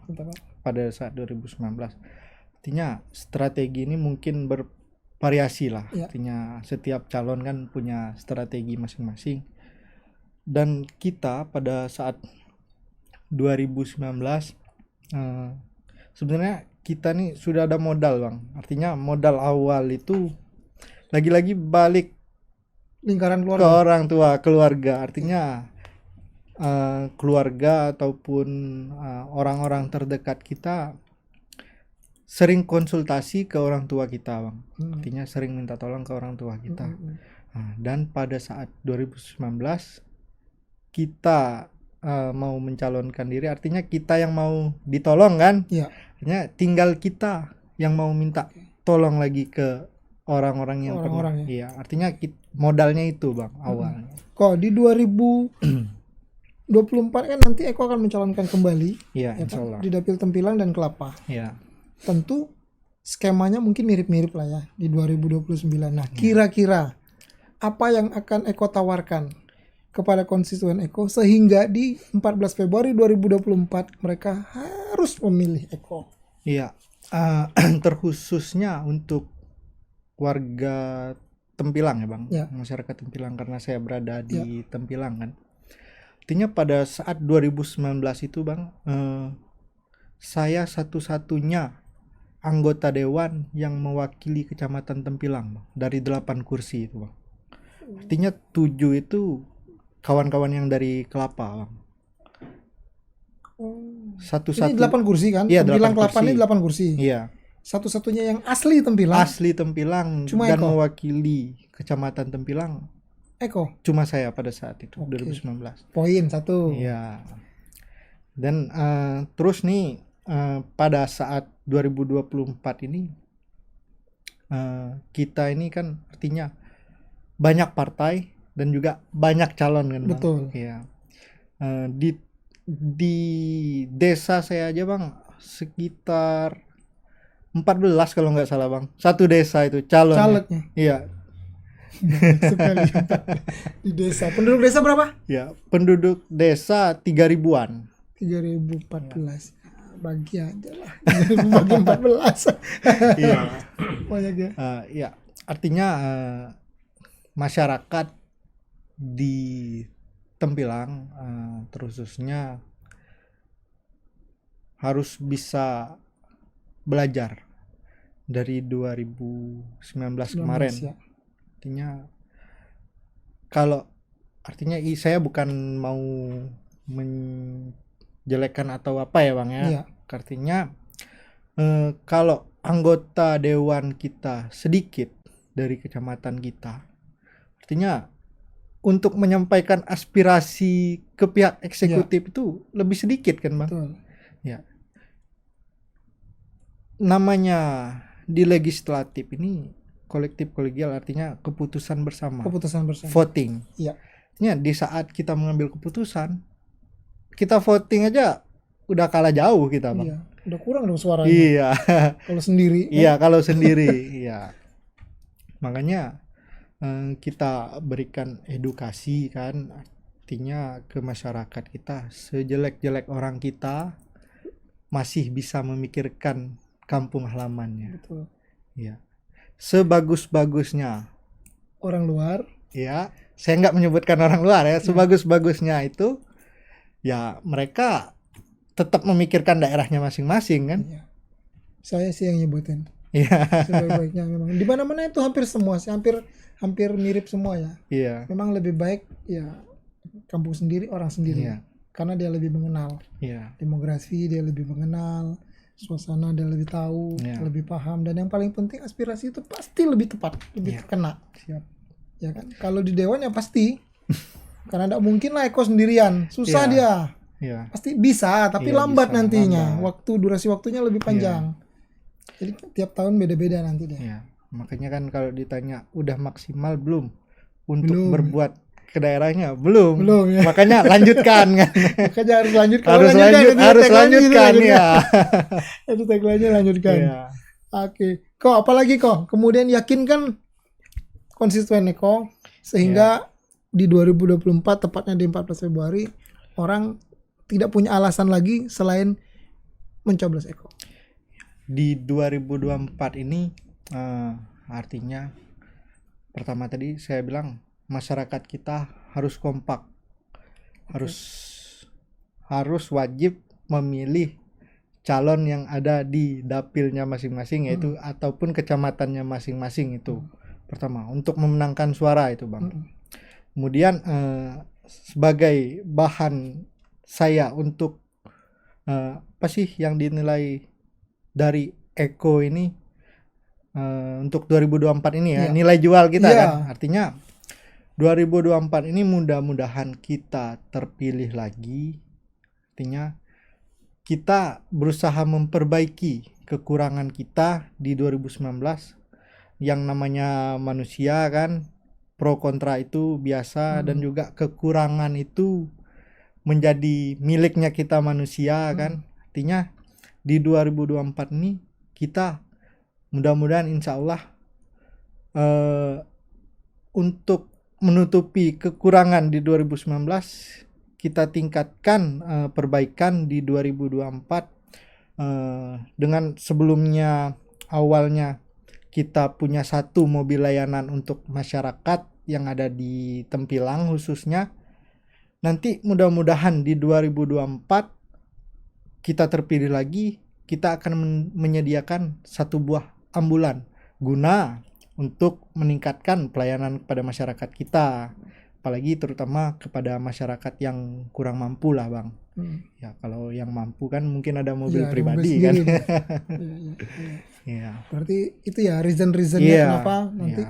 pada saat 2019. Artinya strategi ini mungkin bervariasi lah. Ya. Artinya setiap calon kan punya strategi masing-masing. Dan kita pada saat 2019 sebenarnya kita nih sudah ada modal bang. Artinya modal awal itu lagi-lagi balik Lingkaran ke keluarga. orang tua, keluarga. Artinya keluarga ataupun orang-orang terdekat kita sering konsultasi ke orang tua kita bang. Artinya sering minta tolong ke orang tua kita. Dan pada saat 2019 kita mau mencalonkan diri, artinya kita yang mau ditolong kan. Iya. Artinya tinggal kita yang mau minta tolong lagi ke orang-orang yang Orang-orang pernah. Iya, artinya modalnya itu bang awalnya. Kok di 2024 kan nanti Eko akan mencalonkan kembali Iya, ya insya kan? Allah. Di Dapil Tempilang dan Kelapa. Iya. Tentu skemanya mungkin mirip-mirip lah ya di 2029. Nah, kira-kira apa yang akan Eko tawarkan kepada konstituen Eko sehingga di 14 Februari 2024 mereka harus memilih Eko? Iya, terkhususnya untuk warga Tempilang ya bang, Ya. masyarakat Tempilang karena saya berada di Tempilang kan. Artinya pada saat 2019 itu bang, saya satu-satunya anggota dewan yang mewakili kecamatan Tempilang bang, dari 8 kursi itu bang. Artinya 7 itu kawan-kawan yang dari Kelapa bang. Satu-satu. Ini 8 kursi kan? Iya, Tempilang 8 Kelapa ini kursi. 8 kursi. Iya. Satu-satunya yang asli Tempilang. Asli Tempilang Cuma dan Eko? mewakili kecamatan Tempilang Eko. cuma saya pada saat itu. Oke. 2019. Poin 1. Iya. Dan terus nih pada saat 2024 ini kita ini kan artinya banyak partai dan juga banyak calon kan bang. Betul. Iya. Di desa saya aja bang sekitar 14 kalau nggak salah bang. Satu desa itu calon. Calegnya. Iya. Sekali di desa. Penduduk desa berapa? Ya, penduduk desa 3.000-an. 3014. Bagi aja lah. 3000 bagi 14. Iya. Banyak ya. Ya, artinya masyarakat di Tempilang terkhususnya harus bisa belajar dari 2019 kemarin. Ya. Artinya kalau artinya saya bukan mau menjelekkan atau apa ya bang ya. Iya. Artinya kalau anggota dewan kita sedikit dari kecamatan kita, artinya untuk menyampaikan aspirasi ke pihak eksekutif itu lebih sedikit kan bang. Betul. Ya, namanya di legislatif ini kolektif kolegial artinya keputusan bersama, Keputusan bersama. voting. Iya. Ya, di saat kita mengambil keputusan, kita voting aja udah kalah jauh kita, Bang. Iya. Udah kurang dong suaranya. Iya. Kalau sendiri. Iya, kalau sendiri. Iya. Makanya kita berikan edukasi kan, artinya ke masyarakat kita, sejelek-jelek orang kita masih bisa memikirkan kampung halamannya. Betul. Iya. Sebagus-bagusnya, Orang luar. ya, saya nggak menyebutkan orang luar ya, sebagus-bagusnya itu ya mereka tetap memikirkan daerahnya masing-masing kan. Iya. Saya sih yang nyebutin. Iya. Sebaik-baiknya memang. Di mana-mana itu hampir semua sih, hampir mirip semua ya. Iya. Memang lebih baik ya kampung sendiri, orang sendiri. Iya. Karena dia lebih mengenal Iya. demografi, dia lebih mengenal suasana, dia lebih tahu, Iya. lebih paham, dan yang paling penting aspirasi itu pasti lebih tepat, lebih Iya. terkena. Siap. Ya kan? Kalau di dewan ya pasti. Karena tidak mungkin lah Eko sendirian. Susah Iya. dia. Iya. Pasti bisa, tapi Iya, lambat bisa, nantinya. lambat. Durasi waktunya lebih panjang. Jadi tiap tahun beda-beda nanti deh. Iya. Makanya kan kalau ditanya udah maksimal belum untuk Belum. berbuat ke daerahnya, belum. Belum, ya. Makanya lanjutkan kan. Makanya harus lanjut. Kalau harus lanjutkan gitu, ya. Harus tagline-nya lanjutkan. Iya. Oke. Kok apalagi kok? Kemudian yakinkan konstituen Eko sehingga di 2024 tepatnya di 14 Februari orang tidak punya alasan lagi selain mencoblos Eko. Di 2024 ini artinya pertama tadi saya bilang masyarakat kita harus kompak, harus wajib memilih calon yang ada di dapilnya masing-masing, yaitu ataupun kecamatannya masing-masing. Itu pertama untuk memenangkan suara itu, Bang. Kemudian sebagai bahan saya untuk apa sih yang dinilai dari Eko ini untuk 2024 ini ya, Iya. nilai jual kita Iya. kan, artinya 2024 ini mudah-mudahan kita terpilih lagi, artinya kita berusaha memperbaiki kekurangan kita di 2019. Yang namanya manusia kan, pro kontra itu biasa, dan juga kekurangan itu menjadi miliknya kita manusia kan. Artinya di 2024 ini kita mudah-mudahan insya Allah untuk menutupi kekurangan di 2019, kita tingkatkan perbaikan di 2024 dengan sebelumnya awalnya kita punya satu mobil layanan untuk masyarakat yang ada di Tempilang khususnya. Nanti mudah-mudahan di 2024 kita terpilih lagi, kita akan menyediakan satu buah ambulan guna untuk meningkatkan pelayanan kepada masyarakat kita, apalagi terutama kepada masyarakat yang kurang mampu lah, Bang. Ya kalau yang mampu kan mungkin ada mobil pribadi kan. Iya. Berarti itu ya reason-reasonnya kenapa nanti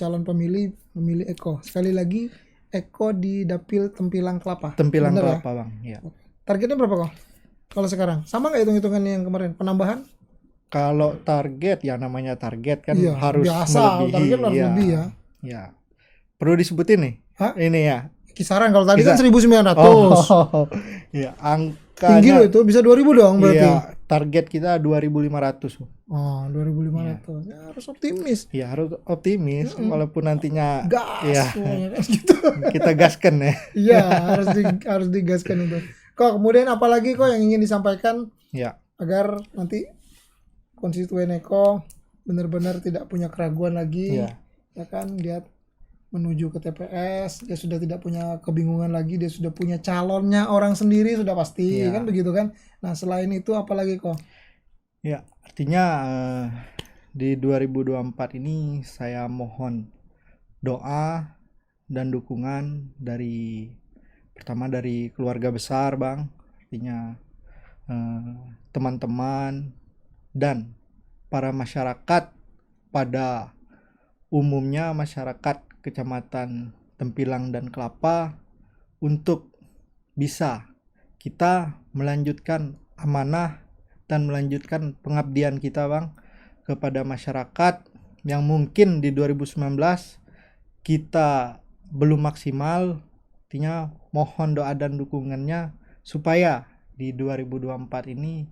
calon pemilih memilih Eko. Sekali lagi Eko di dapil Tempilang Kelapa. Tempilang Bener Kelapa, Bang. Ya. Targetnya berapa kok? Kalau sekarang sama nggak hitung-hitungannya yang kemarin? Penambahan? Kalau target ya namanya target kan Iya, harus biasa, melebihi. target harus lebih ya. Ya. Perlu disebutin nih. Hah? Ini ya. Kisaran kalau tadi kan Bisa. 1.900. Ya, angkanya Tinggi loh itu, bisa 2.000 dong berarti. Iya, target kita 2.500. Oh, 2.500. Ya, harus optimis. Ya, harus optimis walaupun nantinya Gas ya semuanya kan gitu. kita gaskan ya. Iya, harus digaskan itu. Kok kemudian apalagi kok yang ingin disampaikan Ya. agar nanti konstituen Eko benar-benar tidak punya keraguan lagi, Iya. ya kan, dia menuju ke TPS, dia sudah tidak punya kebingungan lagi, dia sudah punya calonnya orang sendiri sudah pasti, Iya. kan begitu kan. Nah selain itu apalagi kok? Ya, artinya di 2024 ini saya mohon doa dan dukungan pertama dari keluarga besar, Bang. Artinya teman-teman dan para masyarakat pada umumnya, masyarakat Kecamatan Tempilang dan Kelapa, untuk bisa kita melanjutkan amanah dan melanjutkan pengabdian kita Bang kepada masyarakat yang mungkin di 2019 kita belum maksimal. Artinya mohon doa dan dukungannya supaya di 2024 ini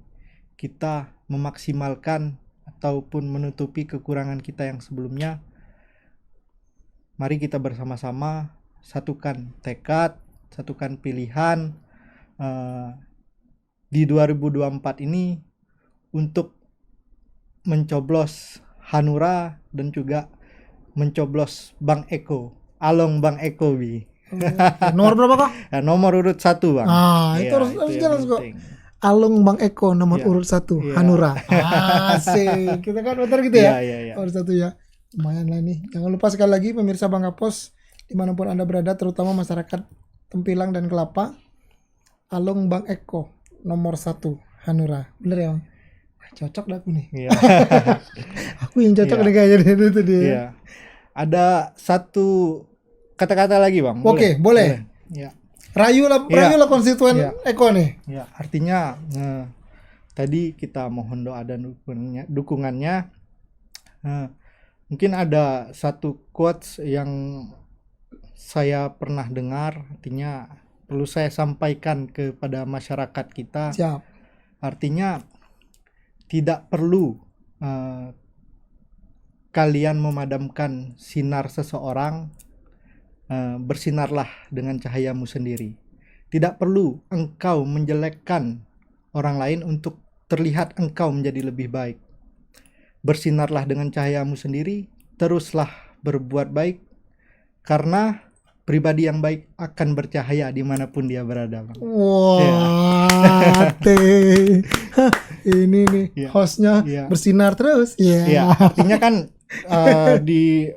kita memaksimalkan ataupun menutupi kekurangan kita yang sebelumnya. Mari kita bersama-sama satukan tekad, satukan pilihan di 2024 ini untuk mencoblos Hanura dan juga mencoblos Bang Eko, Along Bang Eko Bi. Nomor berapa kok? Ya, nomor urut 1 Bang. Itu harus itu yang jelas kok. penting. Along Bang Eko nomor urut 1 Hanura. Asik. Kita kan betul gitu ya. Urut 1 ya. Lumayan lah nih. Jangan lupa sekali lagi pemirsa Bangka Pos dimanapun Anda berada, terutama masyarakat Tempilang dan Kelapa, Along Bang Eko nomor 1 Hanura. Bener ya Bang? Cocok dah aku nih. Iya. Aku yang cocok nih kayaknya itu dia. Iya. Ada satu kata-kata lagi Bang. Oke, boleh. Ya. Rayu lah konstituen Eko nih. Ya, artinya tadi kita mohon doa dan dukungannya. Mungkin ada satu quotes yang saya pernah dengar, artinya perlu saya sampaikan kepada masyarakat kita. Siap. Artinya tidak perlu kalian memadamkan sinar seseorang, bersinarlah dengan cahayamu sendiri. Tidak perlu engkau menjelekkan orang lain untuk terlihat engkau menjadi lebih baik. Bersinarlah dengan cahayamu sendiri, teruslah berbuat baik, karena pribadi yang baik akan bercahaya dimanapun dia berada Bang. Wah, ini nih hostnya bersinar terus. Artinya kan di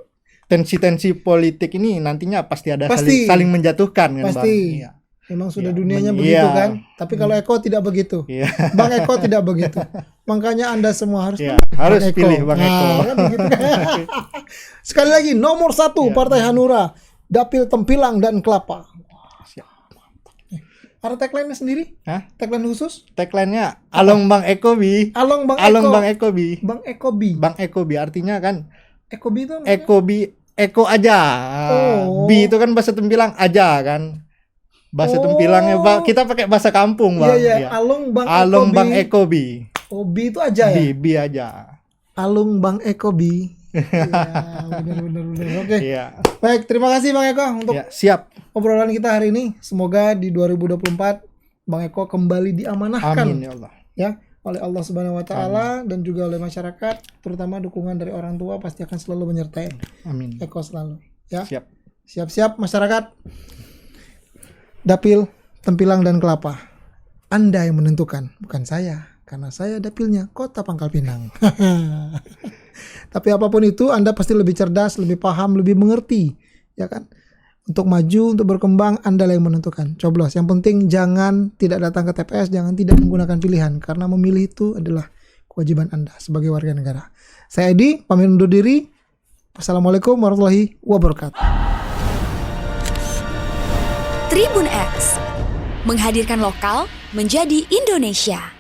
tensi-tensi politik ini nantinya pasti ada saling menjatuhkan kan pasti. Bang. Memang sudah dunianya begitu kan. Tapi kalau Eko tidak begitu. Bang Eko tidak begitu. Makanya Anda semua harus pilih Bang Eko. Sekali lagi nomor 1 Partai Hanura, Dapil Tempilang dan Kelapa. Ada tagline-nya sendiri? Tagline khusus? Tagline-nya Along Bang Eko Bi. Along Bang Eko Bi. Bang Eko Bi. Bang Eko Bi artinya kan Eko Bi itu Eko Bi, Eko aja. Bi itu kan bahasa Tempilang aja kan. Bahasa Tempilangnya kita pakai bahasa kampung Bang. Iya. Along Bang Eko Bi. Bi itu aja ya? Bi aja. Along Bang Eko Bi. Benar. Oke. Baik, terima kasih Bang Eko untuk siap obrolan kita hari ini. Semoga di 2024 Bang Eko kembali diamanahkan. Amin ya Allah. Ya, oleh Allah Subhanahu wa taala dan juga oleh masyarakat, terutama dukungan dari orang tua pasti akan selalu menyertai. Amin. Eko selalu, ya. Siap Masyarakat Dapil Tempilang dan Kelapa. Anda yang menentukan, bukan saya, karena saya dapilnya Kota Pangkal Pinang. Tapi apapun itu, Anda pasti lebih cerdas, lebih paham, lebih mengerti, ya kan? Untuk maju, untuk berkembang, Anda yang menentukan. Coblos. Yang penting jangan tidak datang ke TPS, jangan tidak menggunakan pilihan, karena memilih itu adalah kewajiban Anda sebagai warga negara. Saya Edi, pamit undur diri. Wassalamualaikum warahmatullahi wabarakatuh. Tribun X menghadirkan lokal menjadi Indonesia.